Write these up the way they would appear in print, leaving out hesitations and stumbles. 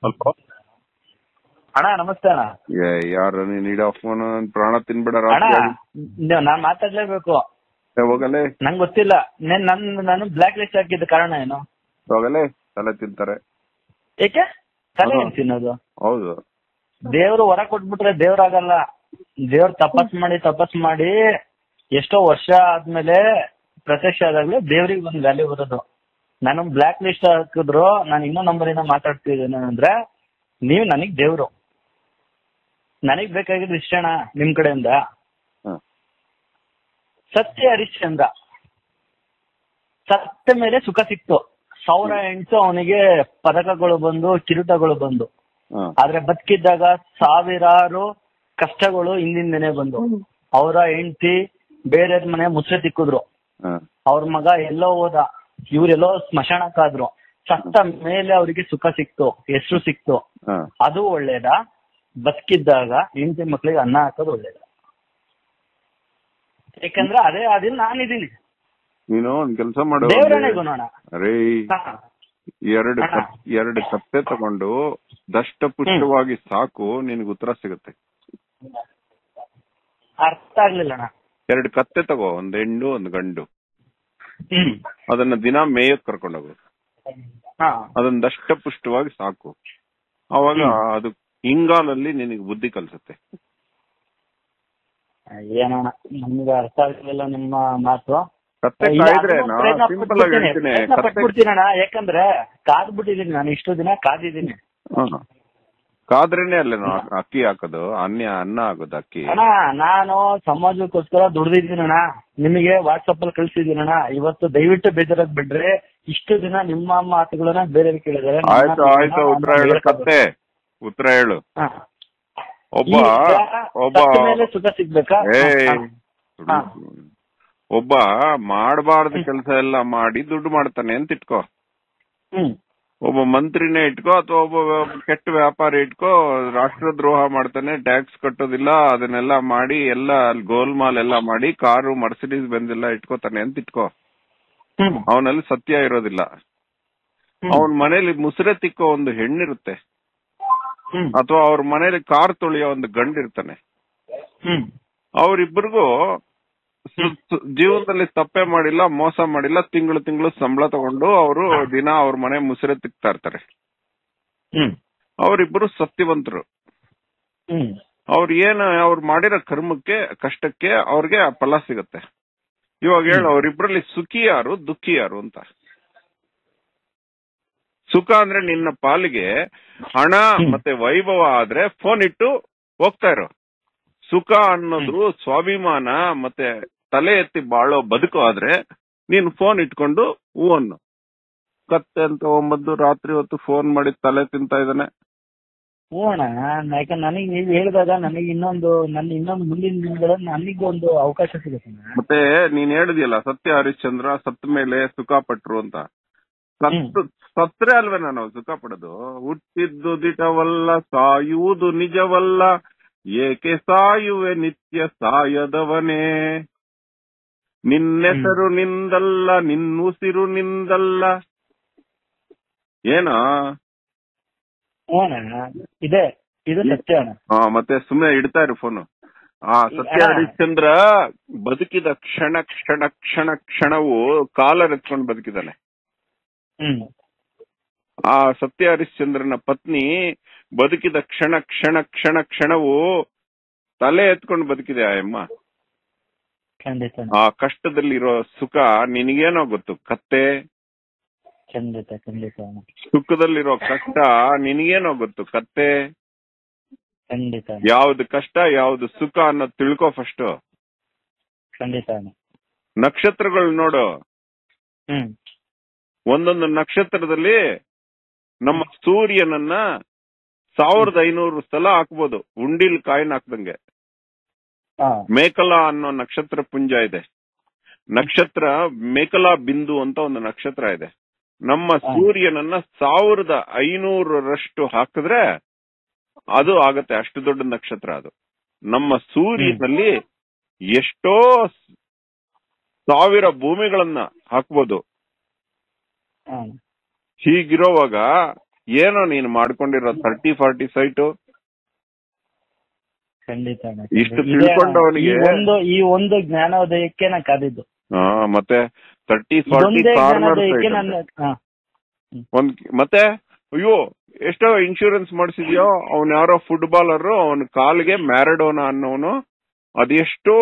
Hello ಅಣ್ಣ ನಮಸ್ತೆ ಅಣ್ಣ. ಯಾರು ನೀನ್ ಇಡೀ ಫೋನ್ ಪ್ರಾಣ ತಿನ್ಬೇಡ ಅಣ್ಣ ರಾತ್ರಿ ನಾನ್ ಮಾತಾಡ್ಲೇಬೇಕು. ಹೋಗಲೇ ನಂಗೆ ಗೊತ್ತಿಲ್ಲ ನಾನು ಬ್ಲಾಕ್ ಲಿಸ್ಟ್ ಹಾಕಿದ್ದ ಕಾರಣ ಏನು? ಹೋಗಲೇ ತಲೆ ತಿಂತಾರೆ. ಏಕೆ ತಲೆ ಹೌದು. ಏನ್ ತಿನ್ನೋದು? ಹೌದು, ದೇವ್ರು ಹೊರ ಕೊಟ್ಬಿಟ್ರೆ ದೇವ್ರಾಗಲ್ಲ. ದೇವ್ರು ತಪಸ್ ಮಾಡಿ ಎಷ್ಟೋ ವರ್ಷ ಆದ್ಮೇಲೆ ಪ್ರತ್ಯಕ್ಷ ಆದಾಗ್ಲೇ ದೇವ್ರಿಗೆ ಒಂದು ವ್ಯಾಲ್ಯೂ ಬರೋದು. ನಾನು ಬ್ಲಾಕ್ ಲಿಸ್ಟ್ ಹಾಕಿದ್ರು ನಾನು ಇನ್ನೂ ನಂಬರಿಂದ ಮಾತಾಡ್ತಿದ್ದೇನೆ ಅಂದ್ರೆ ನೀವು ನನಗ್ ದೇವ್ರು, ನನಗ್ ಬೇಕಾಗಿದ್ದು ಇಷ್ಟಣ ನಿಮ್ ಕಡೆಯಿಂದ. ಹ. ಸತ್ಯ ಹರಿಶ್ಚಂದ್ರ ಸತ್ತ ಮೇಲೆ ಸುಖ ಸಿಕ್ತು. 1008 ಅವನಿಗೆ ಪದಕಗಳು ಬಂದು ಕಿರೀಟಗಳು ಬಂದು, ಹ. ಆದ್ರೆ ಬದುಕಿದ್ದಾಗ ಸಾವಿರಾರು ಕಷ್ಟಗಳು ಹಿಂದಿಂದನೇ ಬಂದು. ಅವರ ಹೆಂಡತಿ ಬೇರೆ ಮನೆ ಮುಚ್ಚೆ ತಿಕ್ಕಿದ್ರು, ಹ. ಅವ್ರ ಮಗ ಎಲ್ಲೋ ಹೋದ, ಇವ್ರೆಲ್ಲೋ ಸ್ಮಶಾನಕ್ಕಾದ್ರು. ಸತ್ತ ಮೇಲೆ ಅವರಿಗೆ ಸುಖ ಸಿಕ್ತು, ಹೆಸರು ಸಿಕ್ತು. ಹ. ಅದು ಒಳ್ಳೇದ? ಬದುಕಿದ್ದಾಗ ಹೆಂಡತಿ ಮಕ್ಳಿಗೆ ಅನ್ನ ಹಾಕೋದು ಒಳ್ಳೇದ? ಯಾಕಂದ್ರೆ ಅದೇ ಅದಿಲ್ಲ ನಾನಿದ್ದೀನಿ. ನೀನು ಒಂದ್ ಕೆಲಸ ಮಾಡು, ದೇವರನ್ನೇ ಗುಣೋಣ. ಅರೇ ಎರಡು ಕತ್ತೆ ತಗೊಂಡು ದಷ್ಟ ಪುಷ್ಟವಾಗಿ ಸಾಕು, ನಿನಗೆ ಉತ್ತರ ಸಿಗುತ್ತೆ. ಅರ್ಥ ಆಗ್ಲಿಲ್ಲ ಅಣ್ಣ. 2 ಕತ್ತೆ ತಗೋ, ಒಂದ್ ಹೆಣ್ಣು ಒಂದ್ ಗಂಡು. ಹ್ಮ್. ಅದನ್ನ ದಿನ ಮೇಯಕ್ ಕರ್ಕೊಂಡೋಗು. ಹಾ. ಅದನ್ನ ದಷ್ಟ ಪುಷ್ಟವಾಗಿ ಸಾಕು. ಅವಾಗ ಅದು ಹಿಂಗಾಲಲ್ಲಿ ನಿನಗೆ ಬುದ್ಧಿ ಕಲ್ಸುತ್ತೆ. ಏನಣ್ಣ ನಮ್ಗೆ ಅರ್ಥ ಆಗ್ಲಿಲ್ಲ ನಿಮ್ಮ ಮಾತು. ಕತ್ತೆ ಕಾಯ್ದ್ರೆ ಸಿಂಪಲ್ ಆಗಿ ಹೇಳ್ತೀನಿ. ಪಟ್ಬಿಡ್ತೀನಣ್ಣ, ಯಾಕಂದ್ರೆ ಕಾದ್ಬಿಟ್ಟಿದೀನಿ ನಾನು, ಇಷ್ಟು ದಿನ ಕಾದಿದ್ದೀನಿ. ಕಾದ್ರೇನೆ ಅಲ್ಲ ಅಕ್ಕಿ ಹಾಕೋದು, ಅನ್ನ ಆಗೋದು ಅಕ್ಕಿ. ಅಣ್ಣ ನಾನು ಸಮಾಜಕ್ಕೋಸ್ಕರ ದುಡ್ದಿದ್ದೀನಣ್ಣ, ನಿಮಗೆ ವಾಟ್ಸಪ್ ಅಲ್ಲಿ ಕಳ್ಸಿದ್ದೀನಣ್ಣ. ಇವತ್ತು ದಯವಿಟ್ಟು ಬೇಜಾರಾಗ್ ಬಿಡ್ರಿ. ಇಷ್ಟು ದಿನ ನಿಮ್ಮ ಮಾತುಗಳನ್ನ ಬೇರೆ ಕೇಳಿದಾರೆ. ಆಯ್ತು ಉತ್ತರ ಹೇಳು ಕತ್ತೆ, ಉತ್ತರ ಹೇಳು. ಒಬ್ಬ ಮೇಲೆ ಸುಖ ಸಿಗ್ಬೇಕಾ? ಒಬ್ಬ ಮಾಡಬಾರ್ದು ಕೆಲಸ ಎಲ್ಲ ಮಾಡಿ ದುಡ್ಡು ಮಾಡ್ತಾನೆ ಅಂತ ಇಟ್ಕೋ. ಒಬ್ಬ ಮಂತ್ರಿನೇ ಇಟ್ಕೋ, ಅಥವಾ ಒಬ್ಬ ಕೆಟ್ಟ ವ್ಯಾಪಾರಿ ಇಟ್ಕೋ, ರಾಷ್ಟ್ರದ್ರೋಹ ಮಾಡ್ತಾನೆ, ಟ್ಯಾಕ್ಸ್ ಕಟ್ಟೋದಿಲ್ಲ, ಅದನ್ನೆಲ್ಲ ಮಾಡಿ ಎಲ್ಲ ಗೋಲ್ಮಾಲ್ ಎಲ್ಲ ಮಾಡಿ ಕಾರು ಮರ್ಸಿಡೀಸ್ ಬೆಂಜ್ ಎಲ್ಲ ಇಟ್ಕೋತಾನೆ ಅಂತ ಇಟ್ಕೋ. ಅವನಲ್ಲಿ ಸತ್ಯ ಇರೋದಿಲ್ಲ. ಅವನ್ ಮನೇಲಿ ಮುಸುರೆ ತಿಕ್ಕೋ ಒಂದು ಹೆಣ್ಣಿರುತ್ತೆ, ಅಥವಾ ಅವ್ರ ಮನೇಲಿ ಕಾರ್ ತೊಳೆಯೋ ಒಂದು ಗಂಡಿರ್ತಾನೆ. ಅವರಿಬ್ಬರಿಗೂ ಜೀವನದಲ್ಲಿ ತಪ್ಪೆ ಮಾಡಿಲ್ಲ, ಮೋಸ ಮಾಡಿಲ್ಲ, ತಿಂಗಳು ಸಂಬಳ ತಗೊಂಡು ಅವರು ದಿನ ಅವ್ರ ಮನೆ ಮುಸುರೆ ತಿಕ್ತಾ ಇರ್ತಾರೆ. ಅವರಿಬ್ಬರು ಸತ್ಯವಂತರು. ಅವ್ರು ಮಾಡಿರೋ ಕರ್ಮಕ್ಕೆ, ಕಷ್ಟಕ್ಕೆ ಅವ್ರಿಗೆ ಫಲ ಸಿಗುತ್ತೆ. ಇವಾಗ ಹೇಳು, ಅವರಿಬ್ಬರಲ್ಲಿ ಸುಖಿ ಯಾರು, ದುಃಖಿ ಯಾರು ಅಂತ? ಸುಖ ಅಂದ್ರೆ ನಿನ್ನ ಪಾಲಿಗೆ ಹಣ ಮತ್ತೆ ವೈಭವ ಆದ್ರೆ ಫೋನ್ ಇಟ್ಟು ಹೋಗ್ತಾ ಇರೋ. ಸುಖ ಅನ್ನೋದು ಸ್ವಾಭಿಮಾನ ಮತ್ತೆ ತಲೆ ಎತ್ತಿ ಬಾಳೋ ಬದುಕು ಆದ್ರೆ ನೀನು ಫೋನ್ ಇಟ್ಕೊಂಡು ಹೂ ಅನ್ನು. ಕತ್ತೆ ಅಂತ ಒಂಬತ್ತು ರಾತ್ರಿ ಹೊತ್ತು ಫೋನ್ ಮಾಡಿ ತಲೆ ತಿಂತಾ ಇದ್ದಾನೆ. ಹ್ಞೂ ಅಣ್ಣ, ಯಾಕಂದ್ರೆ ನನಗೆ ನೀವು ಹೇಳಿದಾಗ ನನಗೆ ಇನ್ನೊಂದು ಮುಂದಿನ ದಿನಗಳಲ್ಲಿ ನನಗೆ ಒಂದು ಅವಕಾಶ ಸಿಗುತ್ತೆ. ಮತ್ತೆ ನೀನ್ ಹೇಳಿದ್ಯಲ್ಲ, ಸತ್ಯ ಹರಿಶ್ಚಂದ್ರ ಸತ್ತ ಮೇಲೆ ಸುಖ ಪಟ್ರು ಅಂತ. ಸತ್ರೆ ಅಲ್ವೇ ನಾನು ಸುಖ ಪಡೋದು? ಹುಟ್ಟಿದ್ದು ದಿಟವಲ್ಲ, ಸಾಯುವುದು ನಿಜವಲ್ಲ, ಏಕೆ ಸಾಯುವೆ ನಿತ್ಯ ಸಾಯದವನೇ, ನಿನ್ನೆಸರು ನಿಂದಲ್ಲ, ನಿನ್ನುಸಿರು ನಿಂದಲ್ಲ. ಏನೋ ಇದೆ, ಇದು ಸತ್ಯ ಅಣ್ಣ. ಮತ್ತೆ ಸುಮ್ನೆ ಇಡ್ತಾ ಇರು ಫೋನು. ಸತ್ಯ ಹರಿಶ್ಚಂದ್ರ ಬದುಕಿದ ಕ್ಷಣ ಕ್ಷಣ ಕ್ಷಣ ಕ್ಷಣವು ಕಾಲರ್ ಎತ್ಕೊಂಡು ಬದುಕಿದಾನೆ. ಆ ಸತ್ಯ ಹರಿಶ್ಚಂದ್ರನ ಪತ್ನಿ ಬದುಕಿದ ಕ್ಷಣ ಕ್ಷಣ ಕ್ಷಣ ಕ್ಷಣವು ತಲೆ ಎತ್ಕೊಂಡು ಬದುಕಿದೆ ಆ ಅಮ್ಮ. ಆ ಕಷ್ಟದಲ್ಲಿರೋ ಸುಖ ನಿನಗೇನೋ ಗೊತ್ತು ಕತ್ತೆ? ಖಂಡಿತ. ಸುಖದಲ್ಲಿರೋ ಕಷ್ಟ ನಿನಗೇನೋ ಗೊತ್ತು ಕತ್ತೆ? ಖಂಡಿತ. ಯಾವ್ದು ಕಷ್ಟ ಯಾವ್ದು ಸುಖ ಅನ್ನೋದು ತಿಳ್ಕೊ ಫಸ್ಟ್. ಖಂಡಿತ. ನಕ್ಷತ್ರಗಳು ನೋಡು, ಒಂದೊಂದು ನಕ್ಷತ್ರದಲ್ಲಿ ನಮ್ಮ ಸೂರ್ಯನನ್ನ 1500 ಸಲ ಹಾಕ್ಬೋದು, ಉಂಡಿಲ್ ಕಾಯಿನ್ ಹಾಕ್ದಂಗೆ. ಮೇಕಲಾ ಅನ್ನೋ ನಕ್ಷತ್ರ ಪುಂಜ ಇದೆ. ನಕ್ಷತ್ರ ಮೇಕಲಾ ಬಿಂದು ಅಂತ ಒಂದು ನಕ್ಷತ್ರ ಇದೆ. ನಮ್ಮ ಸೂರ್ಯನನ್ನ 1500ರಷ್ಟು ಹಾಕಿದ್ರೆ ಅದು ಆಗತ್ತೆ, ಅಷ್ಟು ದೊಡ್ಡ ನಕ್ಷತ್ರ ಅದು. ನಮ್ಮ ಸೂರ್ಯನಲ್ಲಿ ಎಷ್ಟೋ 1000 ಭೂಮಿಗಳನ್ನ ಹಾಕ್ಬೋದು. ಹೀಗಿರೋವಾಗ ಏನೋ ನೀನು ಮಾಡ್ಕೊಂಡಿರೋ 30-40 ಸೈಟು ಖಂಡಿತ ಅಣ್ಣ. ಇಷ್ಟು ತಿಳ್ಕೊಂಡವನಿಗೆ ಈ ಒಂದು ಜ್ಞಾನೋದಯಕ್ಕೆ ನಾ ಕಾದಿದ್ದು. ಮತ್ತೆ 30-40 ಕಾರ್ನರ್ ಮತ್ತೆ ಅಯ್ಯೋ ಎಷ್ಟೋ ಇನ್ಶೂರೆನ್ಸ್ ಮಾಡಿಸಿದ್ಯೋ, ಅವ್ನ ಯಾರೋ ಫುಟ್ಬಾಲರ್, ಅವನ ಕಾಲಿಗೆ ಮ್ಯಾರಡೋನಾ ಅನ್ನೋನು ಅದೆಷ್ಟೋ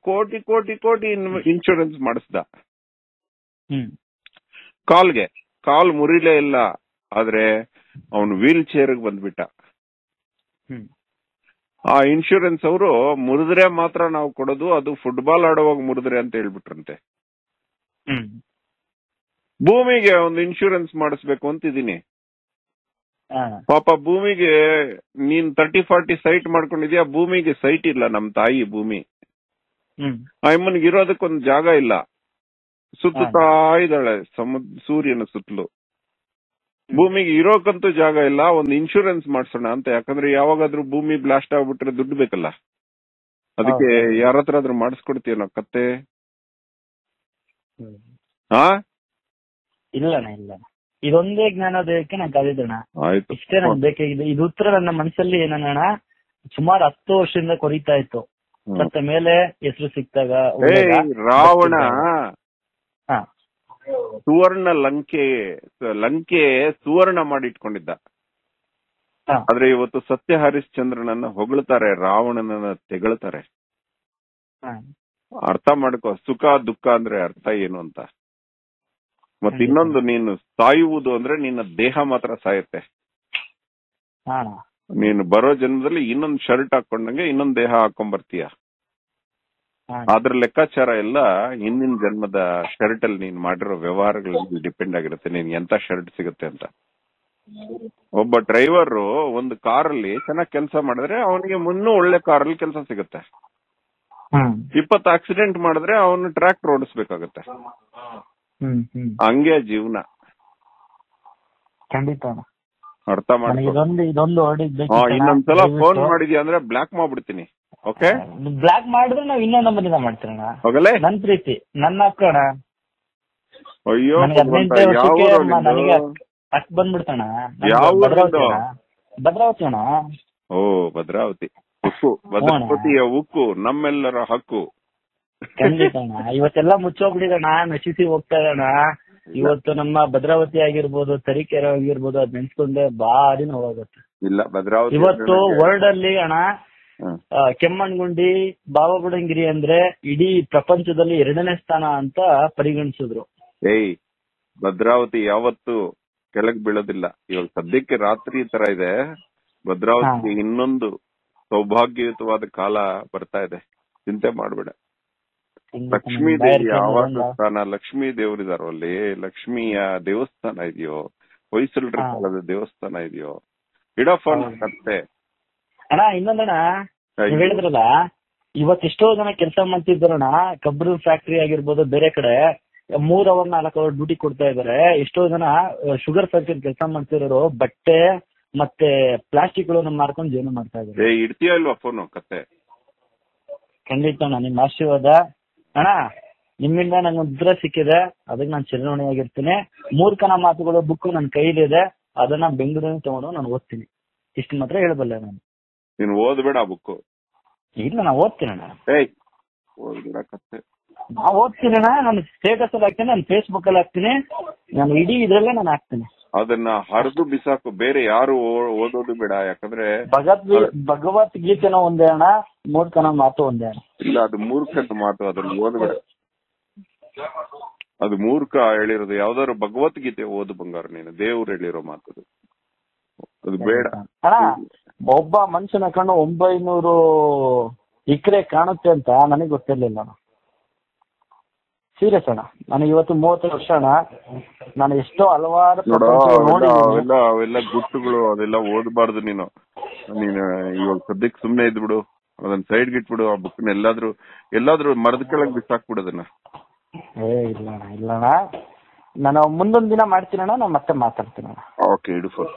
ಕೋಟಿ ಕೋಟಿ ಕೋಟಿ ಇನ್ಶೂರೆನ್ಸ್ ಮಾಡಿಸ್ದ. ಕಾಲ್ ಮುರಿಲೇ ಇಲ್ಲ, ಆದ್ರೆ ಅವನು ವೀಲ್ ಚೇರ್ ಬಂದ್ಬಿಟ್ಟ. ಆ ಇನ್ಶೂರೆನ್ಸ್ ಅವರು ಮುರಿದ್ರೆ ಮಾತ್ರ ನಾವು ಕೊಡೋದು, ಅದು ಫುಟ್ಬಾಲ್ ಆಡುವಾಗ ಮುರಿದ್ರೆ ಅಂತ ಹೇಳ್ಬಿಟ್ರಂತೆ. ಭೂಮಿಗೆ ಒಂದು ಇನ್ಶೂರೆನ್ಸ್ ಮಾಡಿಸ್ಬೇಕು ಅಂತಿದ್ದೀನಿ. ಪಾಪ ಭೂಮಿಗೆ ನೀನ್ 30-40 ಸೈಟ್ ಮಾಡ್ಕೊಂಡಿದ್ಯಾ, ಭೂಮಿಗೆ ಸೈಟ್ ಇಲ್ಲ. ನಮ್ ತಾಯಿ ಭೂಮಿ ಅಮ್ಮನಿಗೆ ಇರೋದಕ್ಕೊಂದು ಜಾಗ ಇಲ್ಲ, ಸುತ್ತಾ ಇದ್ದಾಳೆ ಸೂರ್ಯನ ಸುತ್ತಲೂ. ಭೂಮಿಗೆ ಇರೋಕಂತೂ ಜಾಗ ಇಲ್ಲ, ಒಂದು ಇನ್ಶೂರೆನ್ಸ್ ಮಾಡ್ಸೋಣ ಅಂತ. ಯಾಕಂದ್ರೆ ಯಾವಾಗಾದ್ರೂ ಭೂಮಿ ಬ್ಲಾಸ್ಟ್ ಆಗ್ಬಿಟ್ರೆ ದುಡ್ಡು ಬೇಕಲ್ಲ, ಅದಕ್ಕೆ ಯಾರ ಹತ್ರ ಆದ್ರೂ ಮಾಡಿಸ್ಕೊಡ್ತೀಯ ನಾವು ಕತ್ತೆ? ಇಲ್ಲ ಇದೊಂದೇ ಜ್ಞಾನೋದಯಕ್ಕೆ ನಾನು ಕಾದಿದ್ದಣ್ಣ. ಇಷ್ಟೇ ನಂಗೆ ಬೇಕಾಗಿದೆ. ಇದು ಉತ್ತರ ನನ್ನ ಮನಸ್ಸಲ್ಲಿ ಏನಣ್ಣ ಸುಮಾರು 10 ವರ್ಷದಿಂದ ಕೊರೀತಾ ಇತ್ತು. ಮತ್ತೆ ಮೇಲೆ ಹೆಸರು ಸಿಕ್ತಾಗ ರಾವಣ ಸುವರ್ಣ ಲಂಕೆ ಸುವರ್ಣ ಮಾಡಿಟ್ಕೊಂಡಿದ್ದ. ಆದ್ರೆ ಇವತ್ತು ಸತ್ಯ ಹರಿಶ್ಚಂದ್ರನನ್ನ ಹೊಗಳ್ತಾರೆ, ರಾವಣನನ್ನ ತೆಗಳ್ತಾರೆ. ಅರ್ಥ ಮಾಡ್ಕೋ, ಸುಖ ದುಃಖ ಅಂದ್ರೆ ಅರ್ಥ ಏನು ಅಂತ. ಮತ್ತೆ ಇನ್ನೊಂದು, ನೀನು ಸಾಯುವುದು ಅಂದ್ರೆ ನಿನ್ನ ದೇಹ ಮಾತ್ರ ಸಾಯುತ್ತೆ. ನೀನು ಬರೋ ಜನ್ಮದಲ್ಲಿ ಇನ್ನೊಂದು ಶರ್ಟ್ ಹಾಕೊಂಡಂಗೆ ಇನ್ನೊಂದು ದೇಹ ಹಾಕೊಂಡ್ ಬರ್ತೀಯ. ಅದ್ರ ಲೆಕ್ಕಾಚಾರ ಎಲ್ಲ ಹಿಂದಿನ ಜನ್ಮದ ಶರ್ಟ್ ಅಲ್ಲಿ ನೀನ್ ಮಾಡಿರೋ ವ್ಯವಹಾರಗಳಲ್ಲಿ ಡಿಪೆಂಡ್ ಆಗಿರುತ್ತೆ, ನೀನ್ ಎಂತ ಶರ್ಟ್ ಸಿಗುತ್ತೆ ಅಂತ. ಒಬ್ಬ ಡ್ರೈವರ್ ಒಂದು ಕಾರಲ್ಲಿ ಚೆನ್ನಾಗಿ ಕೆಲಸ ಮಾಡಿದ್ರೆ ಅವನಿಗೆ ಮುನ್ನೂ ಒಳ್ಳೆ ಕಾರಲ್ಲಿ ಕೆಲಸ ಸಿಗುತ್ತೆ. 20 ಆಕ್ಸಿಡೆಂಟ್ ಮಾಡಿದ್ರೆ ಅವನು ಟ್ರ್ಯಾಕ್ಟರ್ ಓಡಿಸ್ಬೇಕಾಗತ್ತೆ. ಹಂಗೆ ಜೀವನ. ಖಂಡಿತ ಅರ್ಥ ಮಾಡಿ. ಇನ್ನೊಂದ್ಸಲ ಫೋನ್ ಮಾಡಿದ್ಯಾ ಅಂದ್ರೆ ಬ್ಲಾಕ್ ಮಾಡ್ಬಿಡ್ತೀನಿ. ಓಕೆ, ಬ್ಲಾಕ್ ಮಾಡಿದ್ರೆ ನಾವು ಇನ್ನೊಂದು ನಂಬರಿಂದ ಮಾಡ್ತೀರಣ್ಣ. ಹೋಗಲೇ ನನ್ ಪ್ರೀತಿ ನನ್ನ ಹಾಕೋಣ. ಅಯ್ಯೋ ನನಗೆ ಅಷ್ಟು ಬಂದ್ಬಿಡ್ತಣ್ಣ. ಭದ್ರಾವತಿ ಅಣ್ಣ. ಓ ಭದ್ರಾವತಿ ಉಕ್ಕು, ಭದ್ರಾವತಿಯ ಉಕ್ಕು ನಮ್ಮೆಲ್ಲರ ಹಕ್ಕು. ಖಂಡಿತ ಅಣ್ಣ. ಇವತ್ತೆಲ್ಲ ಮುಚ್ಚೋಗ್ಬಿಟ್ಟಿದಣ್ಣ, ನಶಿಸಿ ಹೋಗ್ತಾ ಇದಣ್ಣ. ಇವತ್ತು ನಮ್ಮ ಭದ್ರಾವತಿ ಆಗಿರ್ಬೋದು, ತರೀಕೆರೆ ಆಗಿರ್ಬೋದು, ಅದ್ ನೆನ್ಸ್ಕೊಂಡೆ ಭಾರಿ ನೋವಾಗುತ್ತೆ. ಇಲ್ಲ ಭದ್ರಾವತಿ ಇವತ್ತು ವರ್ಲ್ಡ್ ಅಲ್ಲಿ ಅಣ್ಣ ಕೆಮ್ಮಣ್ಗುಂಡಿ, ಬಾಬಾಬುಡಂಗಿರಿ ಅಂದ್ರೆ ಇಡೀ ಪ್ರಪಂಚದಲ್ಲಿ 2ನೇ ಸ್ಥಾನ ಅಂತ ಪರಿಗಣಿಸಿದ್ರು. ಭದ್ರಾವತಿ ಯಾವತ್ತು ಕೆಳಗ್ ಬೀಳೋದಿಲ್ಲ. ಇವಾಗ ಸದ್ಯಕ್ಕೆ ರಾತ್ರಿ ತರ ಇದೆ, ಭದ್ರಾವತಿ ಇನ್ನೊಂದು ಸೌಭಾಗ್ಯಯುತವಾದ ಕಾಲ ಬರ್ತಾ ಇದೆ. ಚಿಂತೆ ಮಾಡ್ಬೇಡ. ಲಕ್ಷ್ಮೀ ದೇವಿ ಆವಾಸ ಸ್ಥಾನ, ಲಕ್ಷ್ಮೀ ದೇವರಿದಾರೋ ಅಲ್ಲಿ, ಲಕ್ಷ್ಮಿಯ ದೇವಸ್ಥಾನ ಇದೆಯೋ, ಹೊಯ್ಸಳರ ಕಾಲದ ದೇವಸ್ಥಾನ ಇದೆಯೋ, ಇಡಫೋನ್ ಕತ್ತೆ. ಅಣ್ಣ ಇನ್ನೊಂದಣ್ಣ, ಹೇಳಿದ್ರಲ್ಲ ಇವತ್ತು ಎಷ್ಟೋ ಜನ ಕೆಲಸ ಮಾಡ್ತಿದ್ದಾರಣ್ಣ, ಕಬ್ಬರು ಫ್ಯಾಕ್ಟರಿ ಆಗಿರ್ಬೋದು, ಬೇರೆ ಕಡೆ 3 ಅವರ್ 4 ಅವರ್ ಡ್ಯೂಟಿ ಕೊಡ್ತಾ ಇದಾರೆ. ಎಷ್ಟೋ ಜನ ಶುಗರ್ ಫ್ಯಾಕ್ಟರಿ ಕೆಲಸ ಮಾಡ್ತಿರೋರು ಬಟ್ಟೆ ಮತ್ತೆ ಪ್ಲಾಸ್ಟಿಕ್ ಗಳನ್ನು ಮಾರ್ಕೊಂಡು ಜೀವನ ಮಾಡ್ತಾ ಇದ್ದಾರೆ. ಇಡ್ತೀಯ ಇಲ್ವಾ ಫೋನು ಕತ್ತೆ? ಖಂಡಿತ ಅಣ್ಣ, ನಿಮ್ಮ ಆಶೀರ್ವಾದ ಅಣ್ಣ. ನಿಮ್ಮಿಂದ ನಂಗೆ ಉತ್ತರ ಸಿಕ್ಕಿದೆ, ಅದಕ್ಕೆ ನಾನು ಚಿರಋಣಿಯಾಗಿರ್ತೀನಿ. ಮೂರ್ಖನ ಮಾತುಗಳು ಬುಕ್ ನನ್ನ ಕೈಲಿದೆ, ಅದನ್ನ ಬೆಂಗಳೂರಿನ ತಗೊಂಡು ನಾನು ಓದ್ತೀನಿ. ಇಷ್ಟು ಮಾತ್ರ ಹೇಳಬಲ್ಲೆ ನಾನು. ನೀನು ಓದ್ಬೇಡ ಬುಕ್. ಇಲ್ಲ ನಾ ಓದ್ತೀನಿ ಅಣ್ಣ. ಓದ್ಬೇಡ ಕತ್ತೆ. ನಾ ಓದ್ತೀನಿ ಅಣ್ಣ. ನಾನು ಸ್ಟೇಟಸ್ ಅಲ್ಲಿ ಹಾಕ್ತೀನಿ, ನಾನು ಫೇಸ್ಬುಕ್ ಅಲ್ಲಿ ಹಾಕ್ತೀನಿ, ನಾನು ಇಡೀ ಇದ್ರಲ್ಲೇ ನಾನು ಹಾಕ್ತೀನಿ. ಅದನ್ನ ಹರಿದು ಬಿಸಾಕು, ಬೇರೆ ಯಾರು ಓದೋದು ಬೇಡ. ಯಾಕಂದ್ರೆ ಭಗವದ್ಗೀತೆನೋ ಒಂದೇ ಅಣ್ಣ, ಮೂರ್ಖನ ಮಾತು ಒಂದೇ ಅಣ್ಣ. ಇಲ್ಲ, ಅದು ಮೂರ್ಖನ ಮಾತು, ಅದನ್ನ ಓದ್ಬೇಡ. ಅದು ಮೂರ್ಖ ಹೇಳಿರೋದು. ಯಾವ್ದಾದ್ರು ಭಗವದ್ಗೀತೆ ಓದು ಬಂಗಾರ, ನೀನು ದೇವ್ರು ಹೇಳಿರೋ ಮಾತದು, ಅದು ಬೇಡ ಅಣ್ಣ. ಒಬ್ಬ ಮನುಷ್ಯನ ಕಣ್ಣು 900 ಎಕರೆ ಕಾಣುತ್ತೆ ಅಂತ ನನಗೆ ಗೊತ್ತಿರ್ಲಿಲ್ಲ ಅಣ್ಣ. ಸೀರಿಯಸ್ ಅಣ್ಣ. ನನಗೆ ಇವತ್ತು 30 ವರ್ಷ ಅಣ್ಣ. ನಾನು ಎಷ್ಟೋ ಹಲವಾರು ಅವೆಲ್ಲ ಗುಟ್ಟುಗಳು, ಅದೆಲ್ಲ ಓದಬಾರ್ದು ನೀನು. ಇವಾಗ ಸದ್ಯಕ್ಕೆ ಸುಮ್ನೆ ಇದ್ಬಿಡು, ಅದನ್ನ ಸೈಡ್ಗೆ ಇಟ್ಬಿಡು. ಆ ಬುಕ್ ಎಲ್ಲಾದ್ರೂ ಮರದ ಕೆಳಗೆ ಬಿಸಾಕ್ಬಿಡೋದನ್ನ. ಇಲ್ಲಣ್ಣ, ನಾನು ಮುಂದೊಂದ್ ದಿನ ಮಾಡ್ತೀನಣ್ಣ, ನಾನು ಮತ್ತೆ ಮಾತಾಡ್ತೀನಿ. ಓಕೆ, ಇಡು ಫೋನ್.